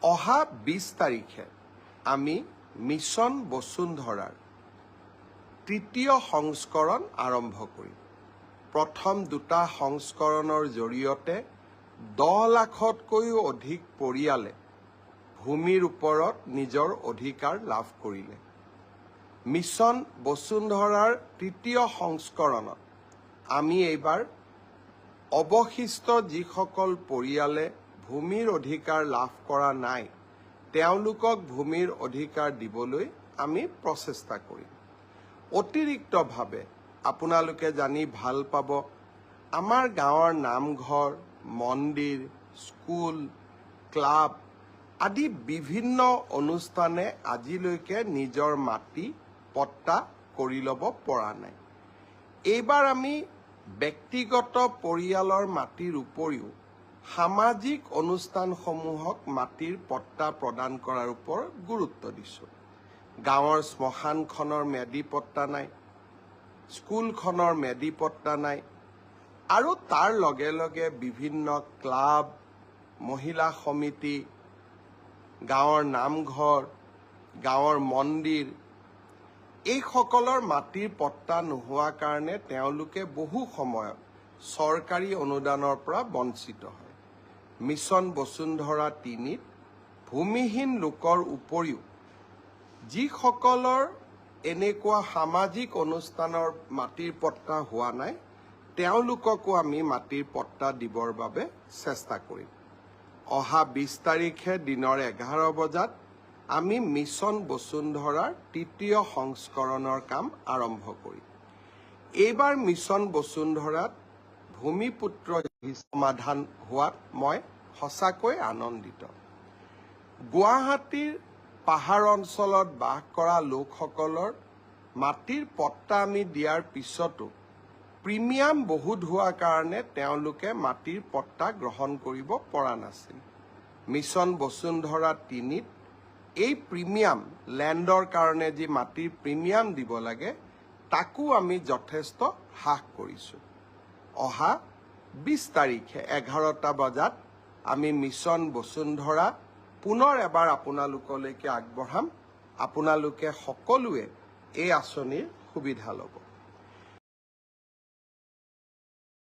অহা 20 তাৰিখে আমি মিছন বসুন্ধৰাৰ তৃতীয় সংস্কৰণ আৰম্ভ কৰিম। প্ৰথম দুটা সংস্কৰণৰ জৰিয়তে 10 লাখতকৈও অধিক পৰিয়ালে ভূমিৰ ওপৰত নিজৰ অধিকাৰ লাভ কৰিলে। মিছন বসুন্ধৰাৰ তৃতীয় সংস্কৰণত আমি এইবাৰ অৱশিষ্ট যিসকল পৰিয়ালে ভূমিৰ অধিকাৰ লাভ কৰা নাই তেওঁলোকক ভূমিৰ অধিকাৰ দিবলৈ আমি প্ৰচেষ্টা কৰিম। অতিৰিক্তভাৱে আপোনালোকে জানি ভাল পাব, আমাৰ গাঁৱৰ নামঘৰ, মন্দিৰ, স্কুল, ক্লাব আদি বিভিন্ন অনুষ্ঠানে আজিলৈকে নিজৰ মাটি পট্টা কৰি ল'ব পৰা নাই। এইবাৰ আমি ব্যক্তিগত পৰিয়ালৰ মাটিৰ উপৰিও সামাজিক অনুষ্ঠানসমূহক মাটিৰ পট্টা প্ৰদান কৰাৰ ওপৰত গুৰুত্ব দিছোঁ। গাঁৱৰ শ্মশানখনৰ মেদি পট্টা নাই, স্কুলখনৰ মেদি পট্টা নাই আৰু তাৰ লগে লগে বিভিন্ন ক্লাব, মহিলা সমিতি, গাঁৱৰ নামঘৰ, গাঁৱৰ মন্দিৰ এইসকলৰ মাটিৰ পট্টা নোহোৱাৰ কাৰণে তেওঁলোকে বহু সময়ত চৰকাৰী অনুদানৰ পৰা বঞ্চিত হয়। মিছন বসুন্ধৰা 3ত ভূমিহীন লোকৰ উপৰিও যিসকলৰ এনেকুৱা সামাজিক অনুষ্ঠানৰ মাটিৰ পট্টা হোৱা নাই তেওঁলোককো আমি মাটিৰ পট্টা দিবৰ বাবে চেষ্টা কৰিম। অহা 20 তাৰিখে দিনৰ 11 বজাত আমি মিছন বসুন্ধৰাৰ তৃতীয় সংস্কৰণৰ কাম আৰম্ভ কৰিম। এইবাৰ মিছন বসুন্ধৰাত ভূমিপুত্ৰ সমাধান হোৱাত মই সঁচাকৈ আনন্দিত। গুৱাহাটীৰ পাহাৰ অঞ্চলত বাস কৰা লোকসকলৰ মাটিৰ পট্টা আমি দিয়াৰ পিছতো প্ৰিমিয়াম বহুত হোৱাৰ কাৰণে তেওঁলোকে মাটিৰ পট্টা গ্ৰহণ কৰিব পৰা নাছিল। মিছন বসুন্ধৰা 3ত এই প্ৰিমিয়াম লেণ্ডৰ কাৰণে যি মাটিৰ প্ৰিমিয়াম দিব লাগে তাকো আমি যথেষ্ট হ্ৰাস কৰিছোঁ। অহা 20 তাৰিখে 11টা বজাত আমি মিছন বসুন্ধৰা পুনৰ এবাৰ আপোনালোকলৈকে আগবঢ়াম। আপোনালোকে সকলোৱে এই আঁচনিৰ সুবিধা ল'ব।